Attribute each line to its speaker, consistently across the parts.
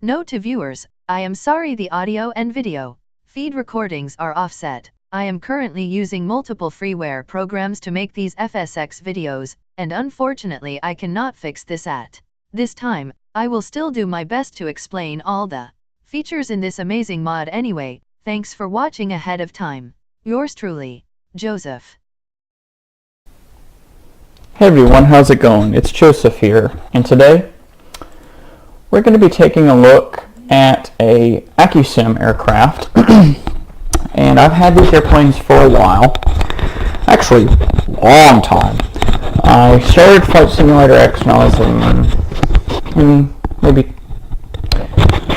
Speaker 1: Note to viewers, I am sorry the audio and video feed recordings are offset. I am currently using multiple freeware programs to make these FSX videos, and unfortunately I cannot fix this at this time. I will still do my best to explain all the features in this amazing mod anyway. Thanks for watching ahead of time. Yours truly, Joseph.
Speaker 2: Hey everyone, how's it going? It's Joseph here, and today we're going to be taking a look at a a2a aircraft. And I've had these airplanes for a while, actually a long time. I started Flight Simulator X when I was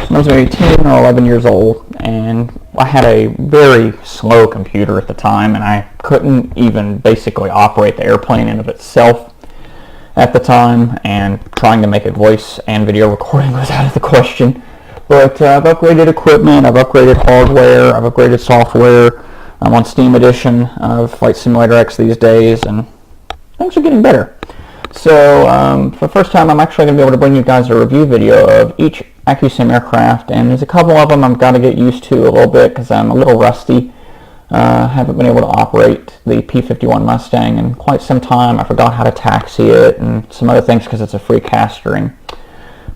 Speaker 2: maybe 10 or 11 years old, and I had a very slow computer at the time, and I couldn't even basically operate the airplane in of itself at the time, and trying to make a voice and video recording was out of the question. But I've upgraded equipment, I've upgraded hardware, I've upgraded software. I'm on Steam Edition of Flight Simulator X these days, and things are getting better. So for the first time, I'm actually going to be able to bring you guys a review video of each a2a aircraft, and there's a couple of them I've got to get used to a little bit because I'm a little rusty. Haven't been able to operate the P-51 Mustang in quite some time. I forgot how to taxi it and some other things because it's a free castering.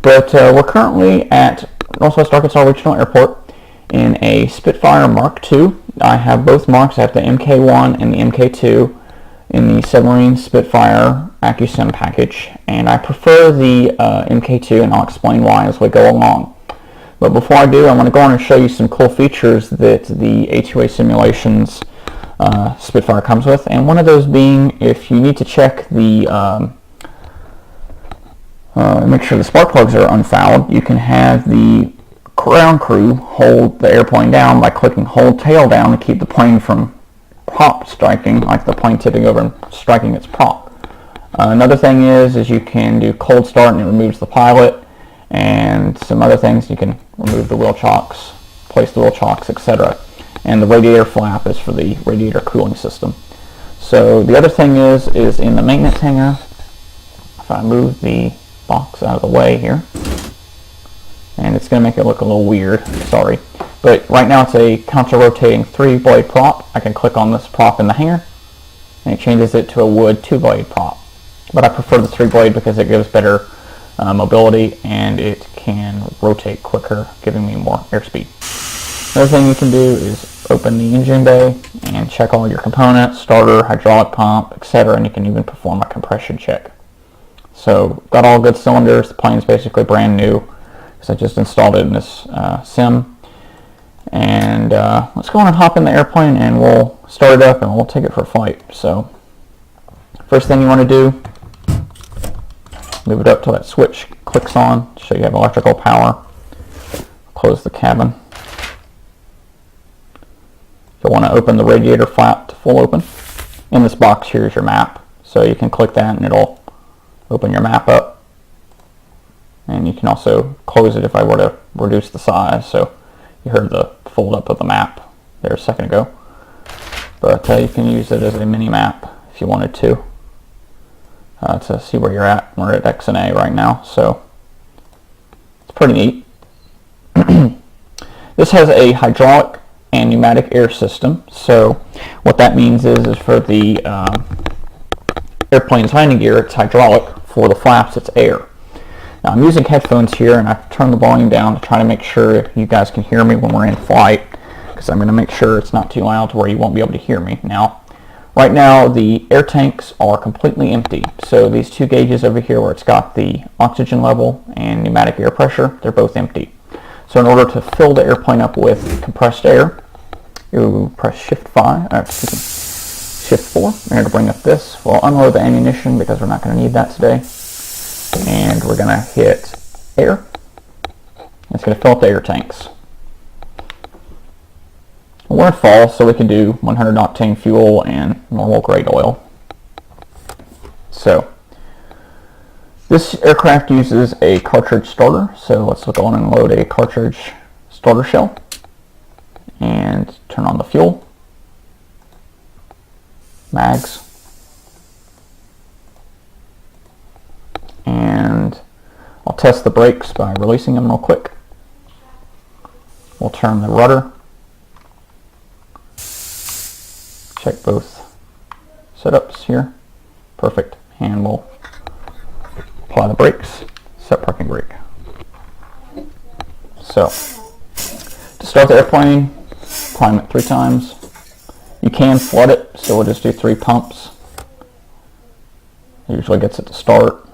Speaker 2: But we're currently at Northwest Arkansas Regional Airport in a Spitfire Mark II. I have both marks. I have the MK1 and the MK2 in the Submarine Spitfire a2a package, and I prefer the MK2, and I'll explain why as we go along. But before I do, I want to go on and show you some cool features that the a2a Simulations Spitfire comes with, and one of those being, if you need to check the make sure the spark plugs are unfouled, you can have the ground crew hold the airplane down by clicking hold tail down to keep the plane from prop striking, like the plane tipping over and striking its prop. Another thing is you can do cold start and it removes the pilot, and some other things. You can remove the wheel chocks, place the wheel chocks, etc. And the radiator flap is for the radiator cooling system. So the other thing is in the maintenance hangar, if I move the box out of the way here, and it's going to make it look a little weird, sorry, but right now it's a counter-rotating 3-blade prop. I can click on this prop in the hangar and it changes it to a wood 2-blade prop, but I prefer the 3-blade because it gives better mobility and it can rotate quicker, giving me more airspeed. Another thing you can do is open the engine bay and check all your components, starter, hydraulic pump, etc., and you can even perform a compression check. So got all good cylinders. The plane's basically brand new because I just installed it in this sim. And let's go on and hop in the airplane and we'll start it up and we'll take it for a flight. So first thing you want to do, move it up till that switch clicks on, so you have electrical power. Close the cabin. You'll want to open the radiator flap to full open. In this box here is your map, so you can click that and it'll open your map up. And you can also close it if I were to reduce the size. So you heard the fold up of the map there a second ago, but you can use it as a mini map if you wanted to see where you're at. We're at X and A right now, so it's pretty neat. This has a hydraulic and pneumatic air system. So what that means is for the airplane's landing gear, it's hydraulic. For the flaps, it's air. Now I'm using headphones here, and I've turned the volume down to try to make sure you guys can hear me when we're in flight, because I'm going to make sure it's not too loud to where you won't be able to hear me. Now, right now the air tanks are completely empty. So these two gauges over here where it's got the oxygen level and pneumatic air pressure, they're both empty. So in order to fill the airplane up with compressed air, you press Shift 4. We're going to bring up this. We'll unload the ammunition because we're not going to need that today. And we're going to hit air. It's going to fill up the air tanks. We're in fall, so we can do 100 octane fuel and normal grade oil. So this aircraft uses a cartridge starter. So let's go on and load a cartridge starter shell and turn on the fuel. Mags, and I'll test the brakes by releasing them real quick. We'll turn the rudder. Check both setups here. Perfect. And we'll apply the brakes. Set parking brake. So, to start the airplane, climb it 3 times. You can flood it, so we'll just do 3 pumps. It usually gets it to start.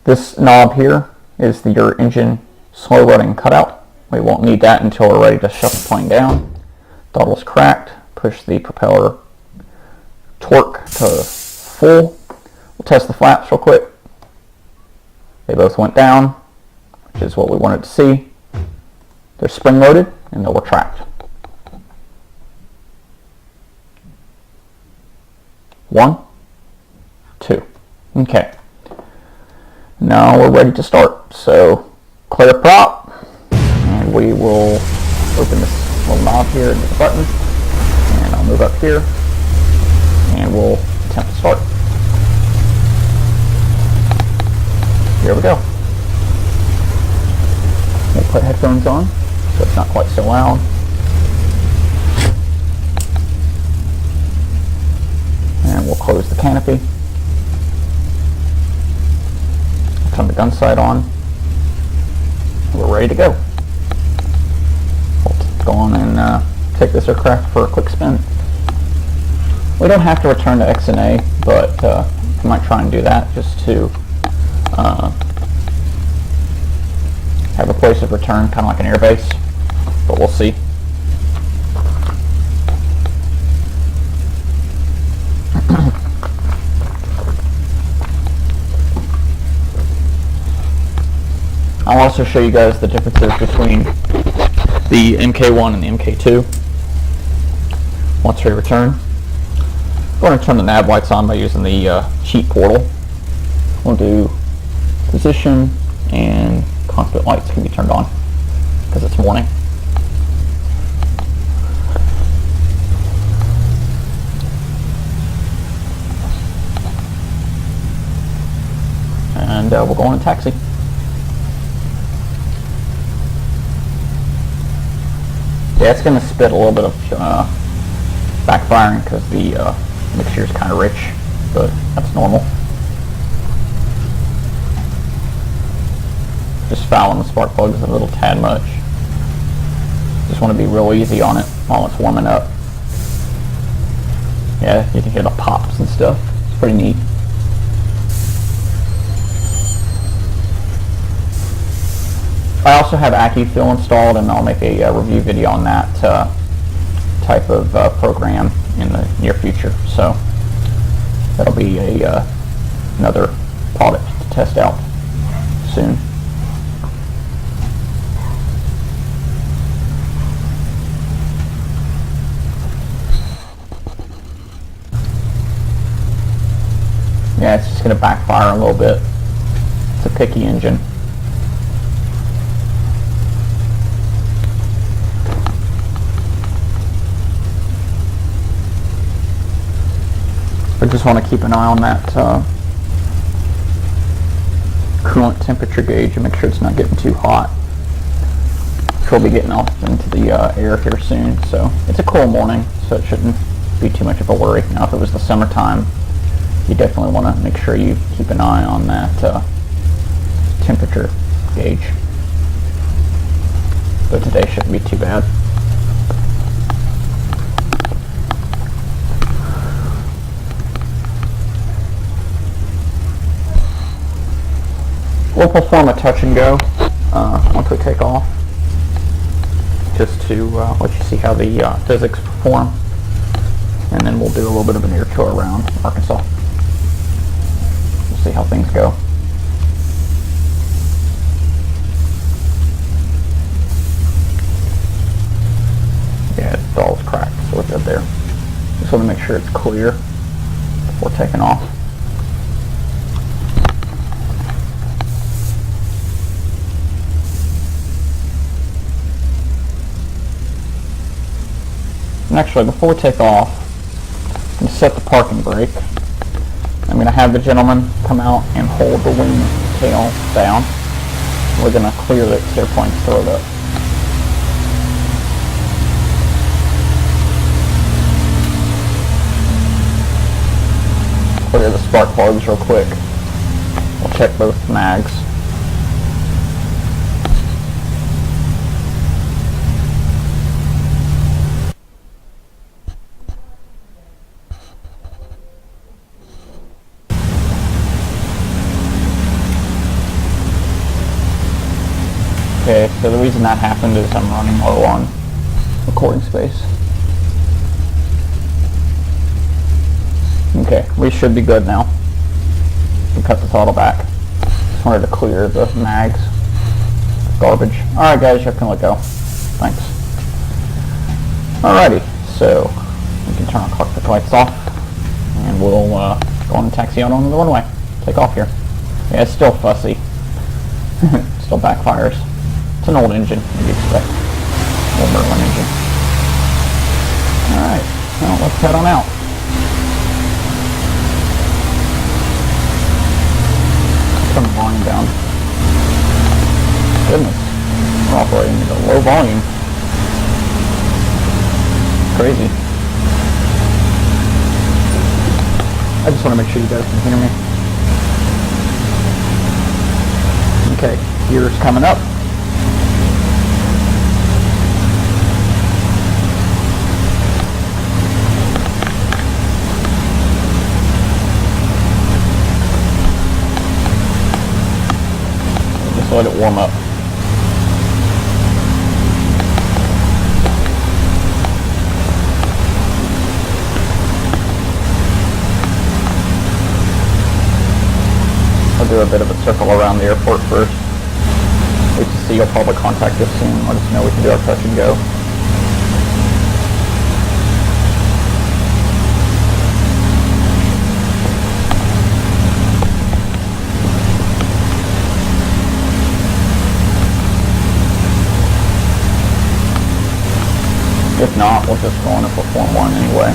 Speaker 2: This knob here is your engine slow running cutout. We won't need that until we're ready to shut the plane down. Throttle's cracked. Push the propeller torque to full. We'll test the flaps real quick. They both went down, which is what we wanted to see. They're spring loaded and they'll retract. 1, 2. Okay. Now we're ready to start. So clear prop, and we will open this little knob here and hit the button, and I'll move up here, and we'll attempt to start. Here we go. We'll put headphones on so it's not quite so loud. And we'll close the canopy. Turn the gun sight on. We're ready to go. We'll go on and take this aircraft for a quick spin. We don't have to return to XNA, but I might try and do that just to have a place of return, kind of like an airbase, but we'll see. I'll also show you guys the differences between the MK1 and the MK2 once we return. I'm going to turn the nav lights on by using the cheat portal. We'll do position, and cockpit lights can be turned on because it's morning. And we'll go on a taxi. Yeah, it's going to spit a little bit of backfiring because the mixture is kind of rich, but that's normal. Just fouling the spark plugs a little tad much. Just want to be real easy on it while it's warming up. Yeah, you can hear the pops and stuff. It's pretty neat. I also have AccuFuel installed, and I'll make a review video on that type of program in the near future. So that'll be another product to test out soon. Yeah, it's just going to backfire a little bit. It's a picky engine. I just want to keep an eye on that coolant temperature gauge and make sure it's not getting too hot. We'll be getting off into the air here soon, so it's a cool morning, so it shouldn't be too much of a worry. Now, if it was the summertime, you definitely want to make sure you keep an eye on that temperature gauge. But today shouldn't be too bad. We'll perform a touch and go once we take off, just to let you see how the physics perform, and then we'll do a little bit of an air tour around Arkansas. We'll see how things go. Yeah, the doll's cracked, so we're good there. Just want to make sure it's clear before taking off. And actually, before we take off, I'm going to set the parking brake. I'm going to have the gentleman come out and hold the wing tail down. we're going to clear the clear points, throw it up. Clear the spark plugs real quick. We'll check both mags. Okay, so the reason that happened is I'm running low on recording space. Okay, we should be good now. We cut the throttle back. Just wanted to clear the mags. Garbage. Alright guys, you can let go. Thanks. Alrighty, so we can turn our cockpit lights off and we'll go on and taxi out on the runway. Take off here. Yeah, it's still fussy. Still backfires. It's an old engine, you'd expect. Old Merlin engine. Alright, well, let's head on out. Turn the volume down. Goodness, we're operating at a low volume. Crazy. I just want to make sure you guys can hear me. Okay, gears coming up. Just let it warm up. I'll do a bit of a circle around the airport first. A2c will probably contact us soon, let us know we can do our touch and go. If not, we'll just go on and perform one anyway.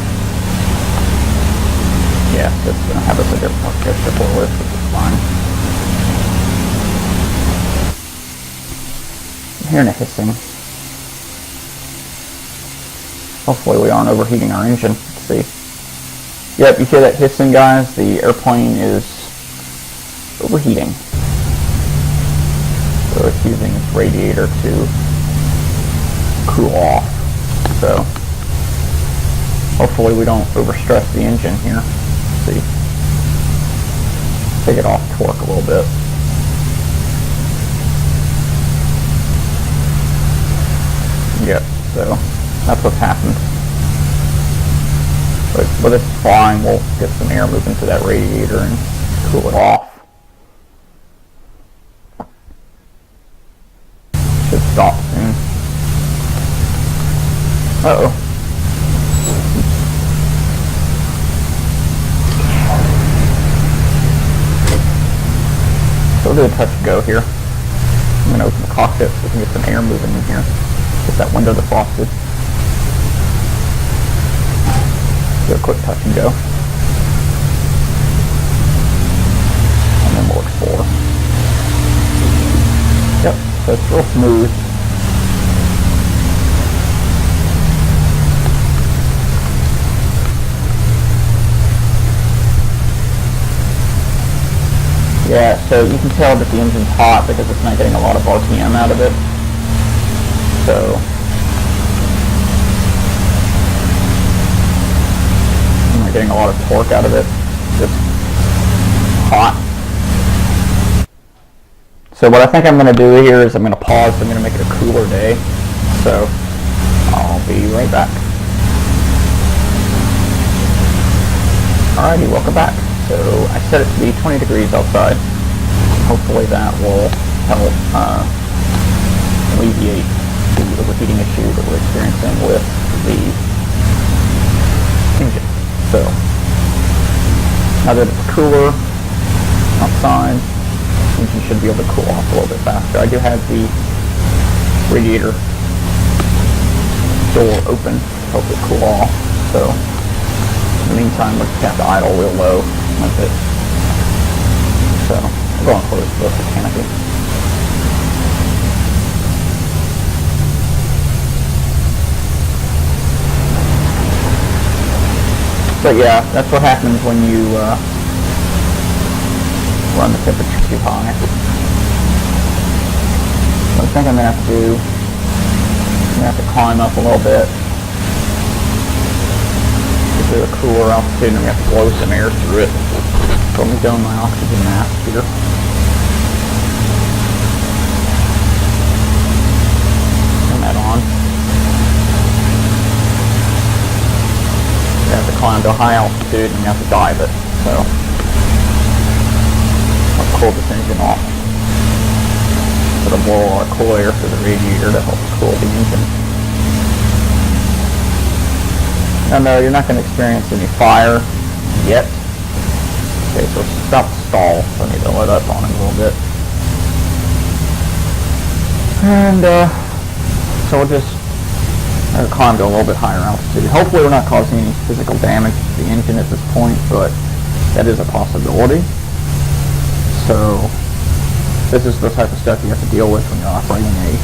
Speaker 2: Yeah, it's going to have us a different list, which is fine. I'm hearing a hissing. Hopefully we aren't overheating our engine. Let's see. Yep, you hear that hissing, guys? The airplane is overheating. So it's using its radiator to cool off. So hopefully we don't overstress the engine here. Let's see. Take it off torque a little bit. Yep, so that's what's happened. But it's fine. We'll get some air moving to that radiator and cool it off. Should stop soon. Uh-oh. So we'll do a touch and go here. I'm going to open the cockpit so we can get some air moving in here. Get that window defrosted. Do a quick touch and go. And then we'll explore. Yep, so it's real smooth. Yeah, so you can tell that the engine's hot because it's not getting a lot of RPM out of it. So I'm not getting a lot of torque out of it. Just hot. So what I think I'm going to do here is I'm going to pause. I'm going to make it a cooler day. So I'll be right back. Alrighty, welcome back. So I set it to be 20 degrees outside. Hopefully that will help alleviate the overheating issue that we're experiencing with the engine. So now that it's cooler outside, the engine should be able to cool off a little bit faster. I do have the radiator door open to help it cool off. So in the meantime, we'll just have to idle real low with it. So we're going close to the canopy. But yeah, that's what happens when you run the temperature too high. So I think I'm going to have to climb up a little bit. Get to a cooler altitude, and I'm going to have to blow some air through it. So let me down my oxygen mask here. Turn that on. You have to climb to a high altitude, and you have to dive it. So I'll cool this engine off. It'll blow a lot of cool air through the radiator to help cool the engine. Now, no, you're not going to experience any fire yet. Okay, so it's about to stall, so I need to let up on it a little bit. And so we'll just climb to a little bit higher altitude. Hopefully we're not causing any physical damage to the engine at this point, but that is a possibility. So this is the type of stuff you have to deal with when you're operating a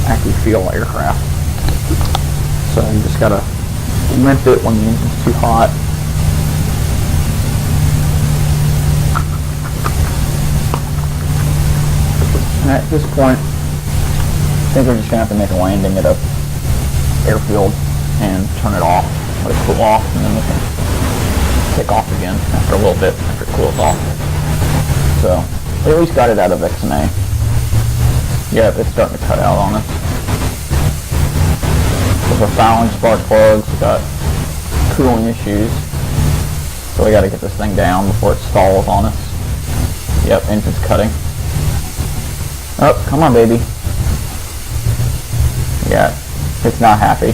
Speaker 2: active fuel aircraft. So you just gotta limit it when the engine's too hot. And at this point, I think we're just gonna have to make a landing at a airfield and turn it off, let it cool off, and then we can take off again after a little bit after it cools off. So we at least got it out of X&A. Yep, it's starting to cut out on us. With our fouling spark plugs, we got cooling issues. So we got to get this thing down before it stalls on us. Yep, engine's cutting. Oh, come on, baby. Yeah, it's not happy.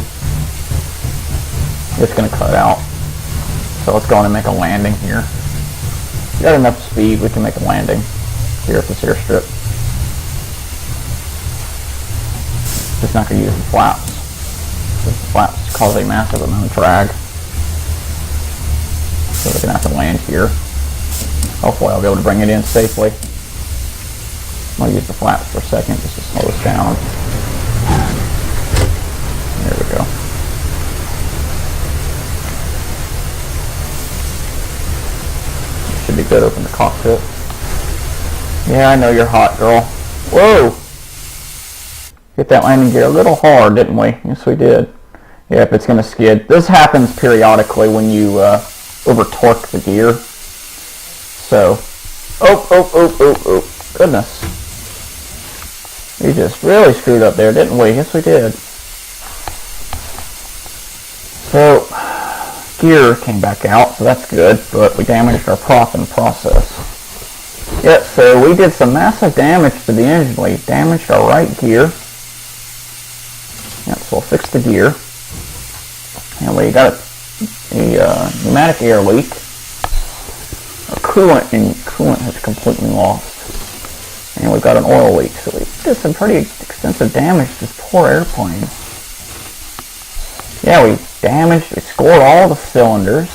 Speaker 2: It's going to cut out. So let's go in and make a landing here. We got enough speed, we can make a landing here at this airstrip. Just not going to use the flaps. The flaps cause a massive amount of drag. So we're going to have to land here. Hopefully I'll be able to bring it in safely. I'll use the flaps for a second just to slow us down. There we go. Should be good. Open the cockpit. Yeah, I know you're hot, girl. Whoa! Hit that landing gear a little hard, didn't we? Yes, we did. Yep, it's going to skid. This happens periodically when you over-torque the gear. So, oh, goodness. We just really screwed up there, didn't we? Yes, we did. So, gear came back out, so that's good, but we damaged our prop in the process. Yep, so we did some massive damage to the engine. We damaged our right gear. Yep, so we'll fix the gear. And we got a pneumatic air leak. Our coolant has completely lost. And we've got an oil leak, so we did some pretty extensive damage to this poor airplane. Yeah, we scored all the cylinders.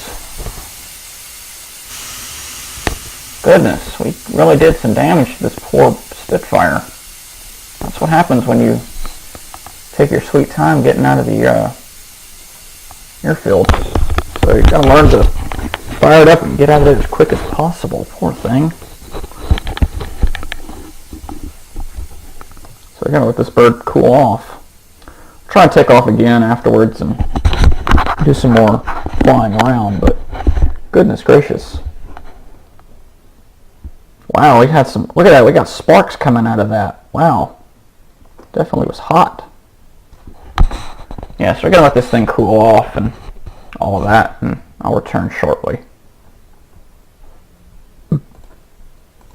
Speaker 2: Goodness, we really did some damage to this poor Spitfire. That's what happens when you take your sweet time getting out of the airfield. So you gotta learn to fire it up and get out of there as quick as possible. Poor thing. So we're gonna let this bird cool off. Try and take off again afterwards and do some more flying around, but goodness gracious. Wow, we had some, look at that, we got sparks coming out of that. Wow. Definitely was hot. Yeah, so we're going to let this thing cool off and all of that, and I'll return shortly.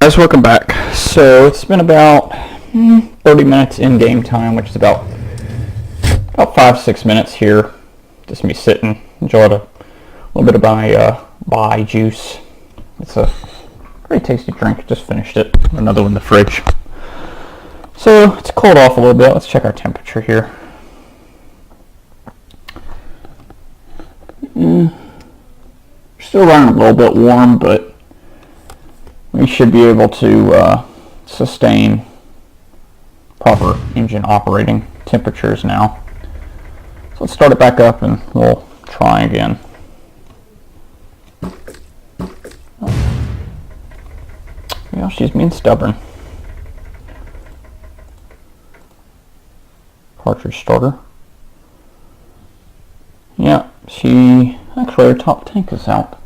Speaker 2: Guys, welcome back. So it's been about 30 minutes in game time, which is about 5-6 minutes here. Just me sitting, enjoyed a little bit of my bai juice. It's a very tasty drink. Just finished it. Another one in the fridge. So it's cooled off a little bit. Let's check our temperature here. Still running a little bit warm, but we should be able to sustain proper engine operating temperatures now. So let's start it back up and we'll try again. Well, she's being stubborn. Cartridge starter. Yeah, actually her top tank is out.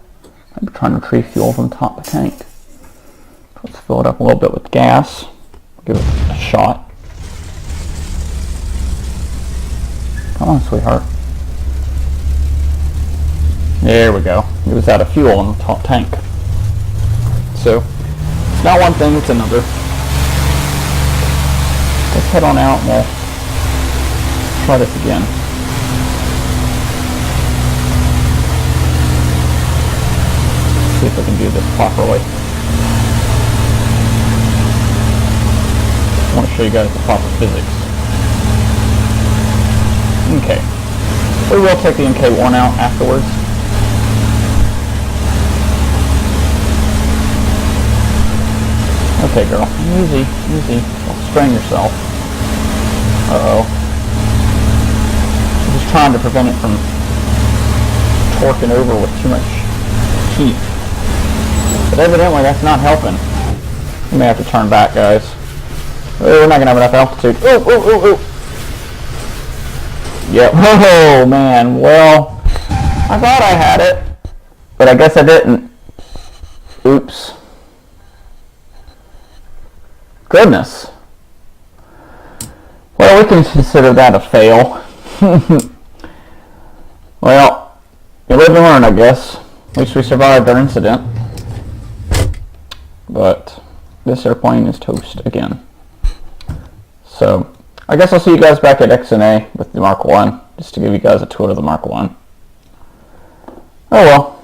Speaker 2: I'm trying to retrieve fuel from top the tank. Let's fill it up a little bit with gas. Give it a shot. Come on, sweetheart. There we go. It was out of fuel in the top tank. So, it's not one thing, it's another. Let's head on out and we'll try this again. See if we can do this properly. I want to show you guys the proper physics. Okay. We will take the MK1 out afterwards. Okay, girl. Easy, easy. Don't strain yourself. Uh-oh. I'm just trying to prevent it from torquing over with too much heat. But evidently that's not helping. We may have to turn back, guys. Oh, we're not going to have enough altitude. Oh, oh, oh, oh. Yep. Oh, man. Well, I thought I had it, but I guess I didn't. Oops. Goodness. Well, we can consider that a fail. Well, you live and learn, I guess. At least we survived our incident. But this airplane is toast again. So, I guess I'll see you guys back at X&A with the Mark 1, just to give you guys a tour of the Mark 1. Oh well.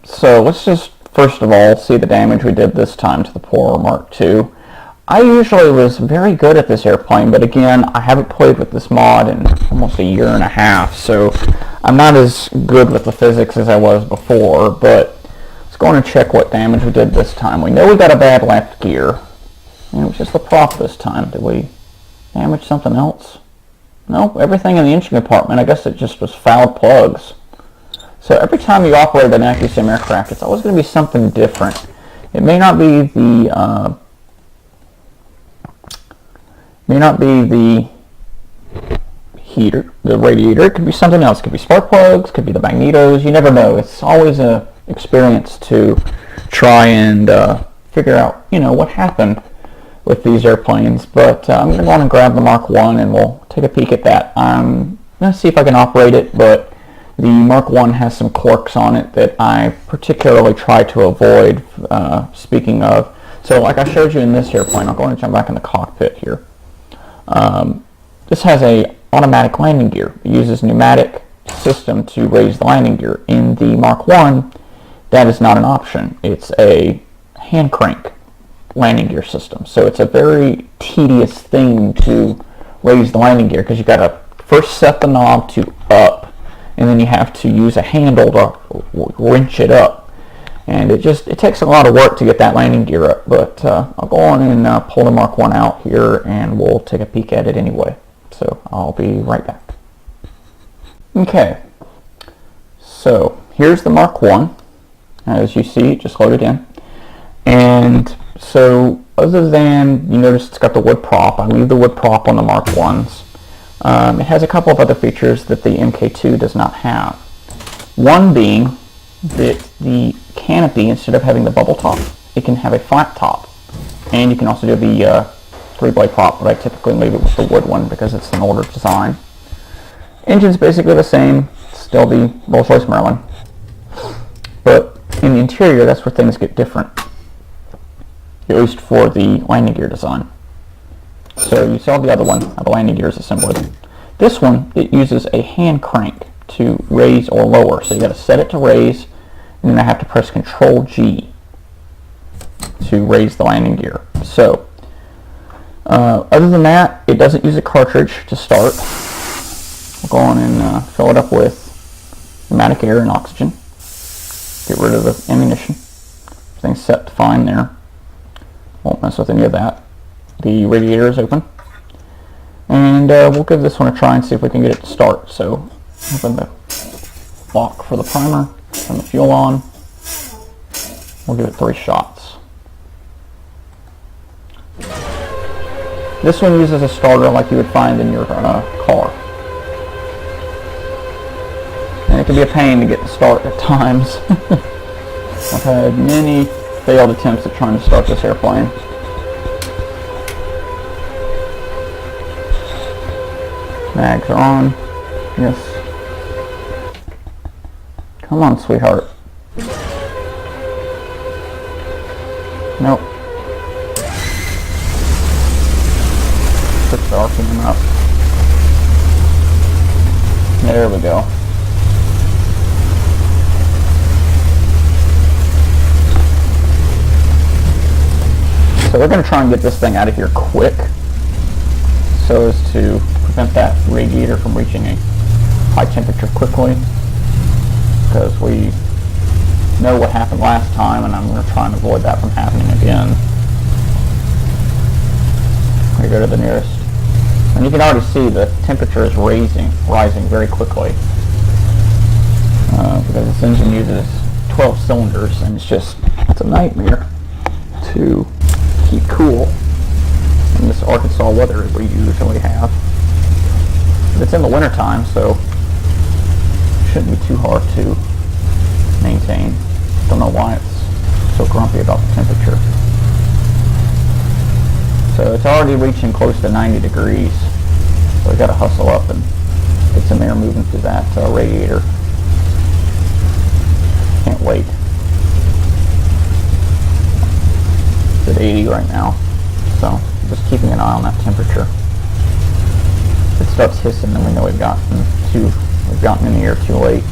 Speaker 2: So, let's just first of all see the damage we did this time to the poor Mark II. I usually was very good at this airplane, but again, I haven't played with this mod in almost a year and a half, so I'm not as good with the physics as I was before, but let's go on and check what damage we did this time. We know we got a bad left gear. And it was just the prop this time. Did we damage something else? No, everything in the engine compartment, I guess it just was fouled plugs. So every time you operate an AccuSim aircraft, it's always going to be something different. It may not be the heater, the radiator. It could be something else. It could be spark plugs. It could be the magnetos. You never know. It's always an experience to try and figure out, what happened with these airplanes. But I'm going to go on and grab the Mark 1 and we'll take a peek at that. I'm going to see if I can operate it, but the Mark 1 has some quirks on it that I particularly try to avoid, speaking of. So like I showed you in this airplane, I'll go and jump back in the cockpit here. This has a automatic landing gear. It uses pneumatic system to raise the landing gear. In the Mark 1, that is not an option. It's a hand crank landing gear system. So it's a very tedious thing to raise the landing gear because you've got to first set the knob to up, and then you have to use a handle to wrench it up. And it takes a lot of work to get that landing gear up, but I'll go on and pull the Mark 1 out here and we'll take a peek at it anyway. So I'll be right back. Okay, so here's the Mark 1. As you see, it just loaded in. And so other than, you notice it's got the wood prop. I leave the wood prop on the Mark 1s. It has a couple of other features that the MK2 does not have. One being that the canopy, instead of having the bubble top, it can have a flat top. And you can also do the 3-blade prop, but I typically leave it with the wood one because it's an older design. Engine's basically the same, still the Rolls-Royce Merlin. But in the interior, that's where things get different, at least for the landing gear design. So you saw the other one, how the landing gear is assembled. This one, it uses a hand crank to raise or lower. So you got to set it to raise, and then I have to press Control G to raise the landing gear. So other than that, it doesn't use a cartridge to start. We'll go on and fill it up with pneumatic air and oxygen. Get rid of the ammunition. Everything's set fine there. Won't mess with any of that. The radiator is open. And we'll give this one a try and see if we can get it to start. So open the lock for the primer, turn the fuel on, We'll give it 3 shots. This one uses a starter like you would find in your car. And it can be a pain to get to start at times. I've had many failed attempts at trying to start this airplane. Mags are on. Yes. Come on, sweetheart. Nope. Push the RPM up. There we go. So we're going to try and get this thing out of here quick so as to prevent that radiator from reaching a high temperature quickly, because we know what happened last time and I'm going to try and avoid that from happening again. We go to the nearest, and you can already see the temperature is rising very quickly because this engine uses 12 cylinders and it's a nightmare to keep cool in this Arkansas weather as we usually have. But it's in the winter time, so it shouldn't be too hard to maintain. Don't know why it's so grumpy about the temperature. So it's already reaching close to 90 degrees. So we got to hustle up and get some air moving through that radiator. Can't wait. It's at 80 right now, so just keeping an eye on that temperature. If it starts hissing, then we know we've gotten in the air too late.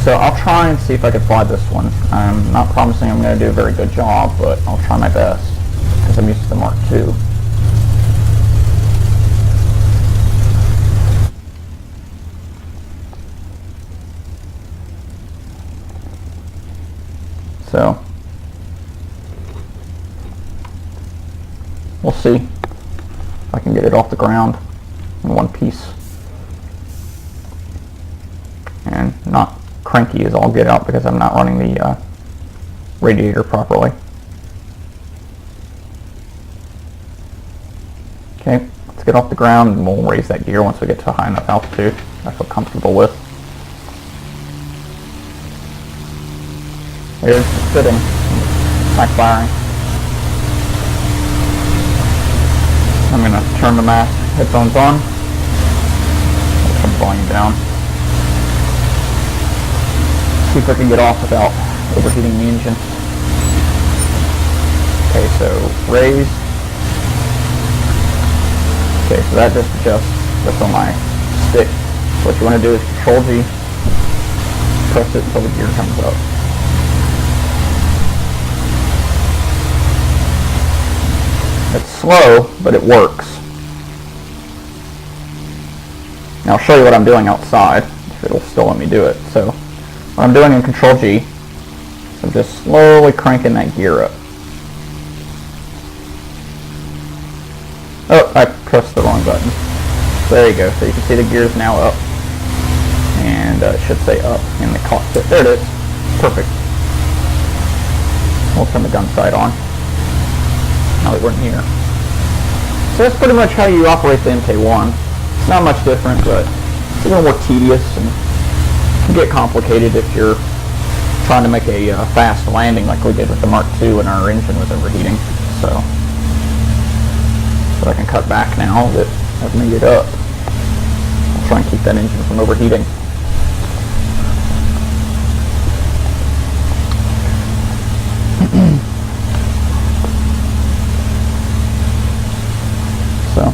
Speaker 2: So I'll try and see if I can fly this one. I'm not promising I'm going to do a very good job, but I'll try my best because I'm used to the Mark II. So we'll see if I can get it off the ground in one piece and not cranky as all get out because I'm not running the radiator properly. Okay, let's get off the ground and we'll raise that gear once we get to a high enough altitude I feel comfortable with. Here's the sitting, backfiring. I'm going to turn the mask headphones on, turn the volume down. See if I can get off without overheating the engine. Okay, so raise. Okay, so that just adjusts this on my stick. What you want to do is Control G, press it until the gear comes up. It's slow, but it works. Now I'll show you what I'm doing outside, if it'll still let me do it. So what I'm doing in Control G, I'm just slowly cranking that gear up. Oh, I pressed the wrong button. So there you go. So you can see the gear is now up. And it should say up in the cockpit. There it is. Perfect. We'll turn the gun sight on. Now that we're in here. So that's pretty much how you operate the MK1. It's not much different, but it's a little more tedious and can get complicated if you're trying to make a fast landing like we did with the Mark II and our engine was overheating. So I can cut back now that I've made it up. I'll try and keep that engine from overheating. So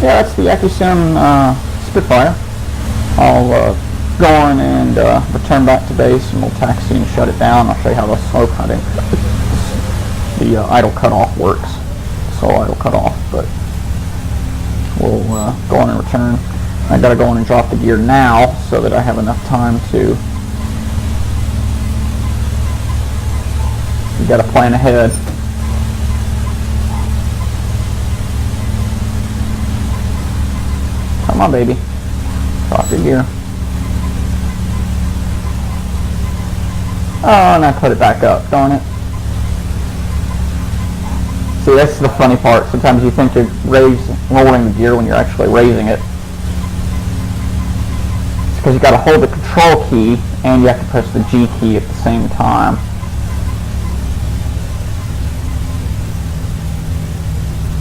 Speaker 2: yeah, that's the a2a Spitfire. I'll go on and return back to base and we'll taxi and shut it down. I'll show you how the slow cutting, the idle cutoff works. Slow idle cutoff, but we'll go on and return. I gotta go on and drop the gear now so that I have enough time to. You gotta plan ahead. Come on, baby. Drop your gear. Oh, and I put it back up, darn it. See, that's the funny part. Sometimes you think you're rolling the gear when you're actually raising it. It's because you got to hold the control key and you have to press the G key at the same time.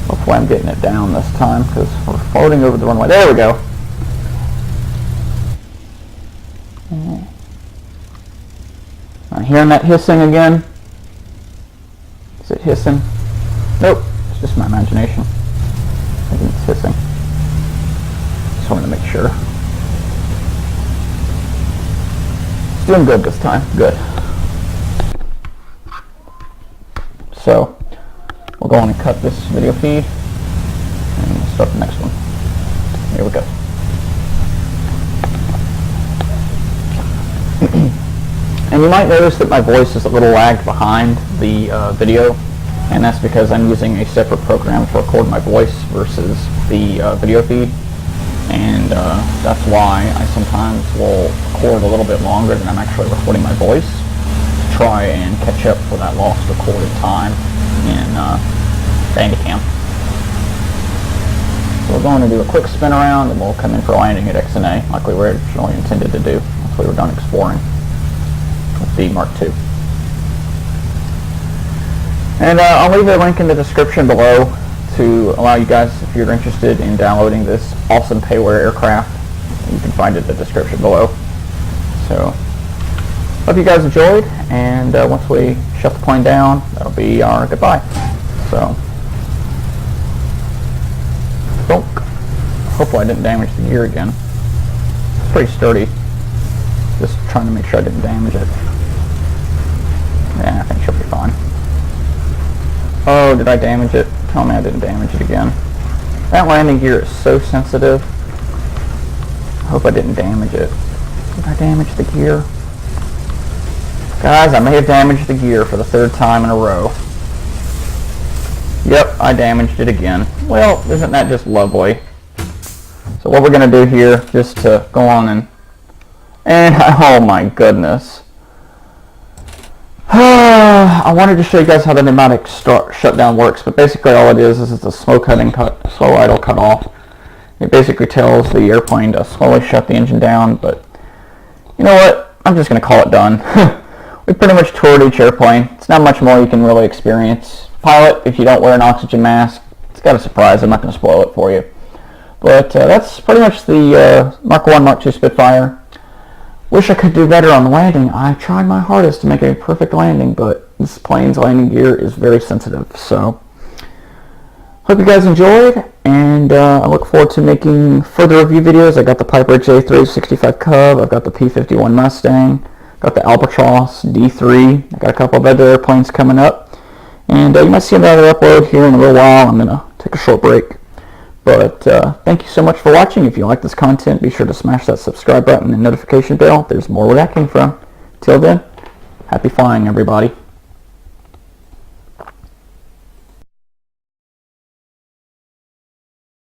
Speaker 2: Hopefully I'm getting it down this time because we're floating over the runway. There we go. Hearing that hissing again? Is it hissing? Nope, it's just my imagination. I think it's hissing. Just wanted to make sure. It's doing good this time. Good. So, we'll go on and cut this video feed and we'll start the next one. Here we go. And you might notice that my voice is a little lagged behind the video, and that's because I'm using a separate program to record my voice versus the video feed, and that's why I sometimes will record a little bit longer than I'm actually recording my voice to try and catch up for that lost recorded time in Bandicam. So we're going to do a quick spin around and we'll come in for landing at XNA like we were originally intended to do once we were done exploring with the Mark II. And I'll leave a link in the description below to allow you guys, if you're interested in downloading this awesome payware aircraft, you can find it in the description below. So, hope you guys enjoyed, and once we shut the plane down, that'll be our goodbye. So, hopefully I didn't damage the gear again. It's pretty sturdy. Just trying to make sure I didn't damage it. Yeah, I think she'll be fine. Oh, did I damage it? Tell me I didn't damage it again. That landing gear is so sensitive. I hope I didn't damage it. Did I damage the gear? Guys, I may have damaged the gear for the third time in a row. Yep, I damaged it again. Well, isn't that just lovely? So what we're going to do here, just to go on and oh my goodness. I wanted to show you guys how the pneumatic shutdown works, but basically all it is it's a slow idle cut off. It basically tells the airplane to slowly shut the engine down, but you know what? I'm just going to call it done. We pretty much toured each airplane. It's not much more you can really experience. Pilot, if you don't wear an oxygen mask, it's got a surprise. I'm not going to spoil it for you. But that's pretty much the Mark I, Mark II Spitfire. Wish I could do better on the landing. I tried my hardest to make a perfect landing, but this plane's landing gear is very sensitive. So, hope you guys enjoyed, and I look forward to making further review videos. I got the Piper J365 Cub, I've got the P-51 Mustang, got the Albatross D3, I got a couple of other airplanes coming up, and you might see another upload here in a little while. I'm going to take a short break. But thank you so much for watching. If you like this content, be sure to smash that subscribe button and notification bell. There's more where that came from. Till then, happy flying, everybody.